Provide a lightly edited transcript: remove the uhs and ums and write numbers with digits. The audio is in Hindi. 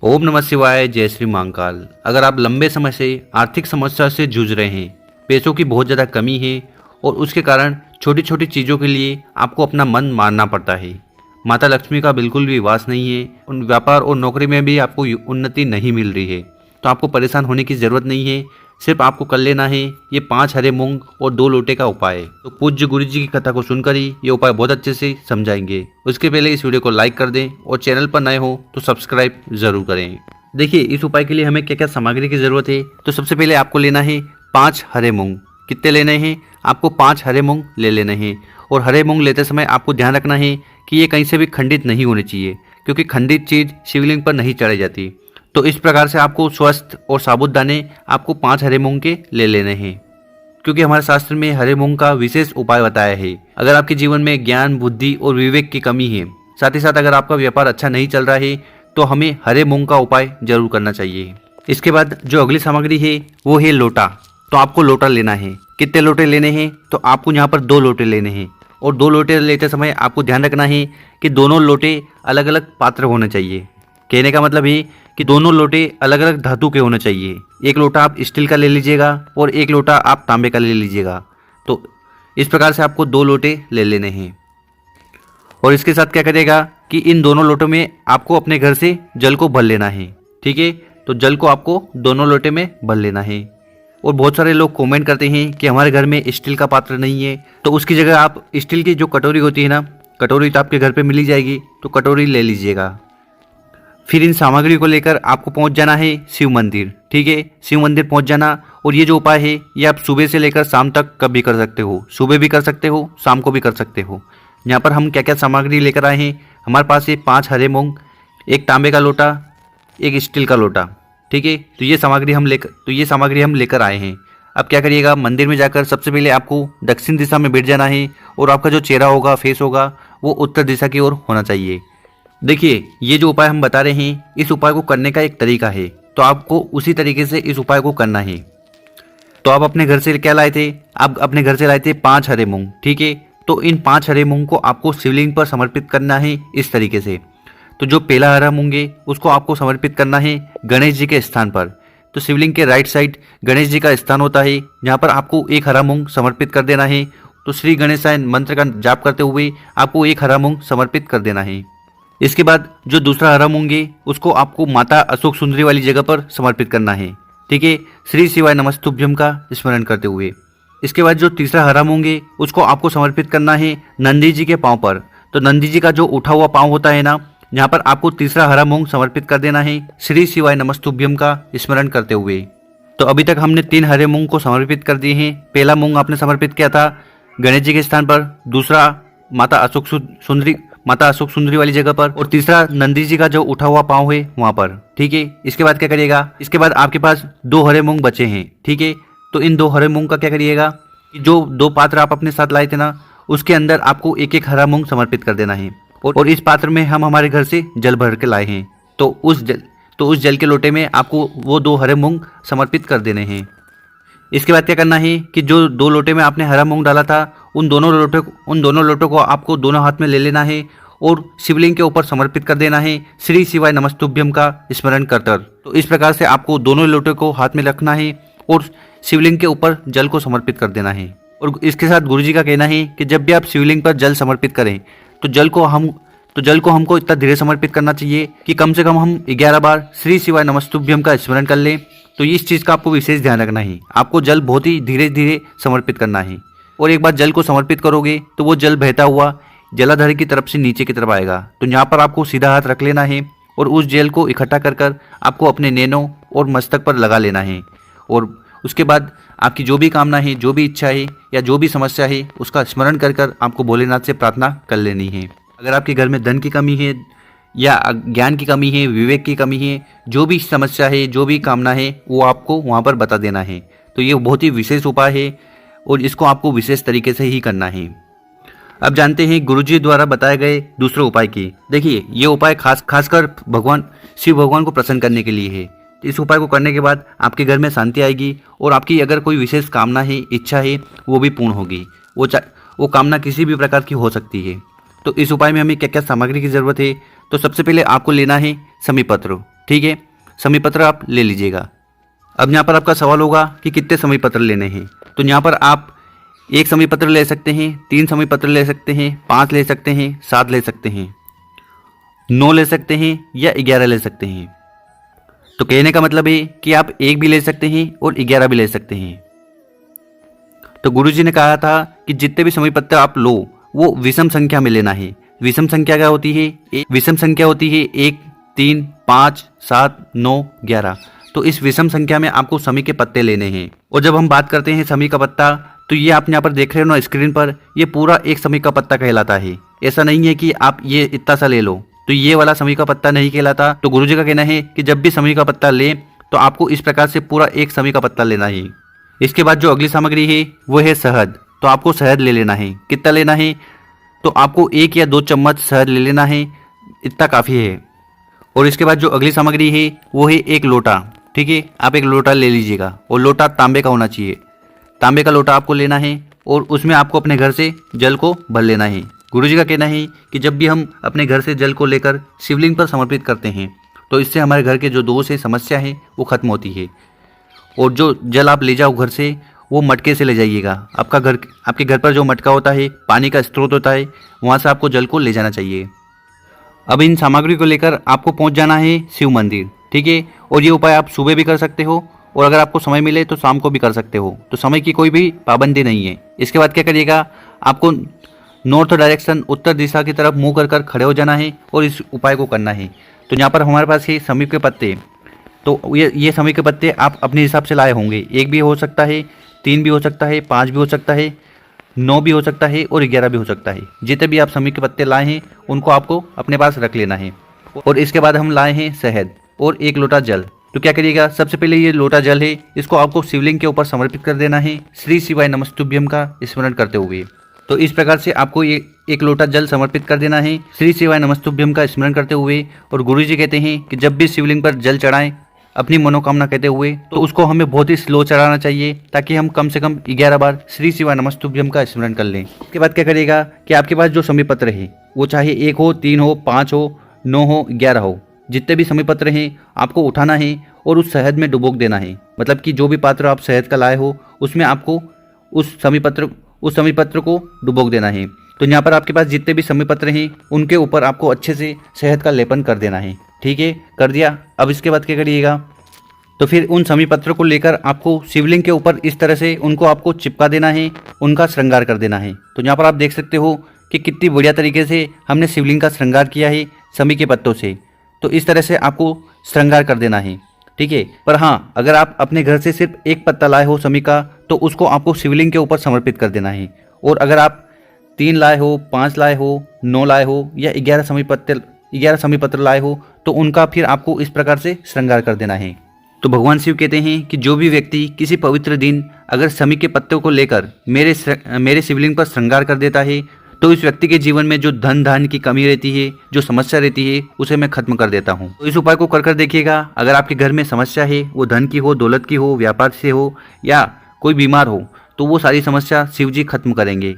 ओम नमः शिवाय, जय श्री महाकाल। अगर आप लंबे समय से आर्थिक समस्या से जूझ रहे हैं, पैसों की बहुत ज़्यादा कमी है और उसके कारण छोटी छोटी चीज़ों के लिए आपको अपना मन मारना पड़ता है, माता लक्ष्मी का बिल्कुल भी वास नहीं है, उन व्यापार और नौकरी में भी आपको उन्नति नहीं मिल रही है, तो आपको परेशान होने की ज़रूरत नहीं है। सिर्फ आपको कर लेना है ये 5 हरे मूंग और 2 लोटे का उपाय। तो पूज्य गुरु जी की कथा को सुनकर ही ये उपाय बहुत अच्छे से समझाएंगे। उसके पहले इस वीडियो को लाइक कर दें और चैनल पर नए हो तो सब्सक्राइब जरूर करें। देखिए, इस उपाय के लिए हमें क्या क्या सामग्री की जरूरत है। तो सबसे पहले आपको लेना है 5 हरे मूंग। कितने लेने हैं? आपको 5 हरे मूंग ले लेने हैं। और हरे मूंग लेते समय आपको ध्यान रखना है कि ये कहीं से भी खंडित नहीं होने चाहिए, क्योंकि खंडित चीज शिवलिंग पर नहीं चढ़ाई जाती। तो इस प्रकार से आपको स्वस्थ और साबुत दाने आपको 5 हरे मूंग के ले लेने हैं, क्योंकि हमारे शास्त्र में हरे मूंग का विशेष उपाय बताया है। अगर आपके जीवन में ज्ञान, बुद्धि और विवेक की कमी है, साथ ही साथ अगर आपका व्यापार अच्छा नहीं चल रहा है, तो हमें हरे मूंग का उपाय जरूर करना चाहिए। इसके बाद जो अगली सामग्री है वो है लोटा। तो आपको लोटा लेना है। कितने लोटे लेने हैं? तो आपको यहाँ पर 2 लोटे लेने हैं। और 2 लोटे लेते समय आपको ध्यान रखना है कि दोनों लोटे अलग अलग पात्र होने चाहिए। कहने का मतलब है कि दोनों लोटे अलग अलग धातु के होने चाहिए। एक लोटा आप स्टील का ले लीजिएगा और एक लोटा आप तांबे का ले लीजिएगा। तो इस प्रकार से आपको 2 लोटे ले लेने हैं। और इसके साथ क्या करिएगा कि इन दोनों लोटों में आपको अपने घर से जल को भर लेना है। ठीक है, तो जल को आपको दोनों लोटे में भर लेना है। और बहुत सारे लोग कमेंट करते हैं कि हमारे घर में स्टील का पात्र नहीं है, तो उसकी जगह आप स्टील की जो कटोरी होती है ना, कटोरी तो आपके घर पे मिल ही जाएगी, तो कटोरी ले लीजिएगा। फिर इन सामग्री को लेकर आपको पहुंच जाना है शिव मंदिर। ठीक है, शिव मंदिर पहुंच जाना। और ये जो उपाय है ये आप सुबह से लेकर शाम तक कभी कर सकते हो। सुबह भी कर सकते हो, शाम को भी कर सकते हो। यहाँ पर हम क्या क्या सामग्री लेकर आए हैं, हमारे पास है 5 हरे मूंग, एक तांबे का लोटा, एक स्टील का लोटा। ठीक है, तो ये सामग्री हम लेकर आए हैं। अब क्या करिएगा, मंदिर में जाकर सबसे पहले आपको दक्षिण दिशा में बैठ जाना है और आपका जो चेहरा होगा, फेस होगा, वो उत्तर दिशा की ओर होना चाहिए। देखिए, ये जो उपाय हम बता रहे हैं, इस उपाय को करने का एक तरीका है, तो आपको उसी तरीके से इस उपाय को करना है। तो आप अपने घर से क्या लाए थे? आप अपने घर से लाए थे 5 हरे मूंग। ठीक है, तो इन 5 हरे मूंग को आपको शिवलिंग पर समर्पित करना है इस तरीके से। तो जो पहला हरा मूंग है उसको आपको समर्पित करना है गणेश जी के स्थान पर। तो शिवलिंग के राइट साइड गणेश जी का स्थान होता है, जहाँ पर आपको एक हरा मूंग समर्पित कर देना है। तो श्री गणेशाय मंत्र का जाप करते हुए आपको एक हरा मूंग समर्पित कर देना है। इसके बाद जो दूसरा हरा मूंग है उसको आपको माता अशोक सुंदरी वाली जगह पर समर्पित करना है। ठीक है, श्री शिवाय नमस्तुभ्यम का स्मरण करते हुए। इसके बाद जो तीसरा हरा मूंग है उसको आपको समर्पित करना है नंदी जी के पांव पर। तो नंदी जी का जो उठा हुआ पांव होता है ना, यहाँ पर आपको तीसरा हरा मूंग समर्पित कर देना है श्री शिवाय नमस्तुभ्यम का स्मरण करते हुए। तो अभी तक हमने 3 हरे मूंग को समर्पित कर दिए हैं। पहला मूंग आपने समर्पित किया था गणेश जी के स्थान पर, दूसरा माता अशोक सुंदरी वाली जगह पर, और तीसरा नंदी जी का जो उठा हुआ पांव है वहां पर। ठीक है, इसके बाद क्या करिएगा, इसके बाद आपके पास 2 हरे मूंग बचे हैं। ठीक है, तो इन 2 हरे मूंग का क्या करिएगा, जो 2 पात्र आप अपने साथ लाए थे ना, उसके अंदर आपको एक एक हरा मूंग समर्पित कर देना है। और इस पात्र में हम हमारे घर से जल भर के लाए हैं, तो उस जल के लोटे में आपको वो 2 हरे मूंग समर्पित कर देने हैं। इसके बाद क्या करना है कि जो 2 लोटे में आपने हरा मूंग डाला था, उन दोनों लोटों को आपको दोनों हाथ में ले लेना है और शिवलिंग के ऊपर समर्पित कर देना है श्री शिवाय नमस्तुभ्यम का स्मरण कर। तो इस प्रकार से आपको दोनों लोटों को हाथ में रखना है और शिवलिंग के ऊपर जल को समर्पित कर देना है। और इसके साथ गुरुजी का कहना है कि जब भी आप शिवलिंग पर जल समर्पित करें, तो जल को हमको इतना धीरे समर्पित करना चाहिए कि कम से कम हम 11 बार श्री शिवाय नमस्तुभ्यम का स्मरण कर लें। तो इस चीज़ का आपको विशेष ध्यान रखना है। आपको जल बहुत ही धीरे धीरे समर्पित करना है। और एक बार जल को समर्पित करोगे तो वो जल बहता हुआ जलाधार की तरफ से नीचे की तरफ आएगा। तो यहाँ पर आपको सीधा हाथ रख लेना है और उस जल को इकट्ठा कर आपको अपने नैनों और मस्तक पर लगा लेना है। और उसके बाद आपकी जो भी कामना है, जो भी इच्छा है या जो भी समस्या है, उसका स्मरण कर आपको भोलेनाथ से प्रार्थना कर लेनी है। अगर आपके घर में धन की कमी है या ज्ञान की कमी है, विवेक की कमी है, जो भी समस्या है, जो भी कामना है, वो आपको वहाँ पर बता देना है। तो ये बहुत ही विशेष उपाय है और इसको आपको विशेष तरीके से ही करना है। अब जानते हैं गुरुजी द्वारा बताए गए दूसरे उपाय की। देखिए, ये उपाय खासकर शिव भगवान को प्रसन्न करने के लिए है। इस उपाय को करने के बाद आपके घर में शांति आएगी और आपकी अगर कोई विशेष कामना है, इच्छा है, वो भी पूर्ण होगी। वो कामना किसी भी प्रकार की हो सकती है। तो इस उपाय में हमें क्या क्या सामग्री की जरूरत है? तो सबसे पहले आपको लेना है समी पत्र। ठीक है, समी पत्र आप ले लीजिएगा। अब यहाँ पर आपका सवाल होगा कि कितने समी पत्र लेने हैं। तो यहाँ पर आप 1 समी पत्र ले सकते हैं, 3 समी पत्र ले सकते हैं, 5 ले सकते हैं, 7 ले सकते हैं, 9 ले सकते हैं या 11 ले सकते हैं। तो कहने का मतलब है कि आप 1 भी ले सकते हैं और 11 भी ले सकते हैं। तो गुरुजी ने कहा था कि जितने भी समी पत्र आप लो वो विषम संख्या में लेना है। विषम संख्या क्या होती है? विषम संख्या होती है 1, 3, 5, 7, 9, 11। तो इस विषम संख्या में आपको समी के पत्ते लेने हैं। और जब हम बात करते हैं समी का पत्ता, तो ये आप यहाँ पर देख रहे हो ना स्क्रीन पर, ये पूरा एक समी का पत्ता कहलाता है। ऐसा नहीं है कि आप ये इतना सा ले लो तो ये वाला समी का पत्ता नहीं कहलाता। तो गुरुजी का कहना है कि जब भी समी का पत्ता ले तो आपको इस प्रकार से पूरा एक समी का पत्ता लेना है। इसके बाद जो अगली सामग्री है वो है शहद। तो आपको शहद ले लेना है। कितना लेना है? तो आपको 1 या 2 चम्मच शहद ले लेना है, इतना काफ़ी है। और इसके बाद जो अगली सामग्री है वो है 1 लोटा। ठीक है, आप 1 लोटा ले लीजिएगा और लोटा तांबे का होना चाहिए। तांबे का लोटा आपको लेना है और उसमें आपको अपने घर से जल को भर लेना है। गुरुजी का कहना है कि जब भी हम अपने घर से जल को लेकर शिवलिंग पर समर्पित करते हैं तो इससे हमारे घर के जो दोष है, समस्या है, वो खत्म होती है। और जो जल आप ले जाओ घर से वो मटके से ले जाइएगा। आपके घर पर जो मटका होता है, पानी का स्रोत होता है, वहाँ से आपको जल को ले जाना चाहिए। अब इन सामग्री को लेकर आपको पहुँच जाना है शिव मंदिर। ठीक है, और ये उपाय आप सुबह भी कर सकते हो और अगर आपको समय मिले तो शाम को भी कर सकते हो। तो समय की कोई भी पाबंदी नहीं है। इसके बाद क्या करिएगा, आपको नॉर्थ डायरेक्शन, उत्तर दिशा की तरफ मुँह कर खड़े हो जाना है और इस उपाय को करना है। तो यहाँ पर हमारे पास है समी के पत्ते। तो ये समी के पत्ते आप अपने हिसाब से लाए होंगे। 1 भी हो सकता है, 3 भी हो सकता है, 5 भी हो सकता है, 9 भी हो सकता है और 11 भी हो सकता है। जितने भी आप समी के पत्ते लाए हैं उनको आपको अपने पास रख लेना है। और इसके बाद हम लाए हैं शहद और 1 लोटा जल। तो क्या करिएगा, सबसे पहले ये लोटा जल है, इसको आपको शिवलिंग के ऊपर समर्पित कर देना है श्री शिवाय नमस्तुभ्यम का स्मरण करते हुए। तो इस प्रकार से आपको ये 1 लोटा जल समर्पित कर देना है श्री शिवाय नमस्तुभ्यम का स्मरण करते हुए। और गुरुजी कहते हैं कि जब भी शिवलिंग पर जल चढ़ाएं अपनी मनोकामना कहते हुए, तो उसको हमें बहुत ही स्लो चढ़ाना चाहिए ताकि हम कम से कम 11 बार श्री शिवाय नमस्तुभ्यम का स्मरण कर लें। इसके बाद क्या करिएगा कि आपके पास जो समी पत्र है वो चाहे 1 हो, 3 हो, 5 हो, 9 हो, 11 हो, जितने भी समी पत्र हैं आपको उठाना है और उस शहद में डुबोक देना है। मतलब कि जो भी पात्र आप शहद का लाए हो उसमें आपको उस समी पत्र को डुबोक देना है। तो यहाँ पर आपके पास जितने भी समी पत्र हैं उनके ऊपर आपको अच्छे से शहद का लेपन कर देना है। ठीक है, कर दिया। अब इसके बाद क्या करिएगा, तो फिर उन समी पत्र को लेकर आपको शिवलिंग के ऊपर इस तरह से उनको आपको चिपका देना है, उनका श्रृंगार कर देना है। तो यहाँ पर आप देख सकते हो कि कितनी बढ़िया तरीके से हमने शिवलिंग का श्रृंगार किया है समी के पत्तों से। तो इस तरह से आपको श्रृंगार कर देना है। ठीक है, पर हाँ, अगर आप अपने घर से सिर्फ 1 पत्ता लाए हो समी का तो उसको आपको शिवलिंग के ऊपर समर्पित कर देना है। और अगर आप 3 लाए हो, 5 लाए हो, 9 लाए हो या 11 समी पत्र लाए हो तो उनका फिर आपको इस प्रकार से श्रृंगार कर देना है। तो भगवान शिव कहते हैं कि जो भी व्यक्ति किसी पवित्र दिन अगर समी के पत्तों को लेकर मेरे शिवलिंग पर श्रृंगार कर देता है तो इस व्यक्ति के जीवन में जो धन धान्य की कमी रहती है, जो समस्या रहती है, उसे मैं खत्म कर देता हूँ। तो इस उपाय को कर देखिएगा। अगर आपके घर में समस्या है, वो धन की हो, दौलत की हो, व्यापार से हो या कोई बीमार हो, तो वो सारी समस्या शिव जी खत्म करेंगे।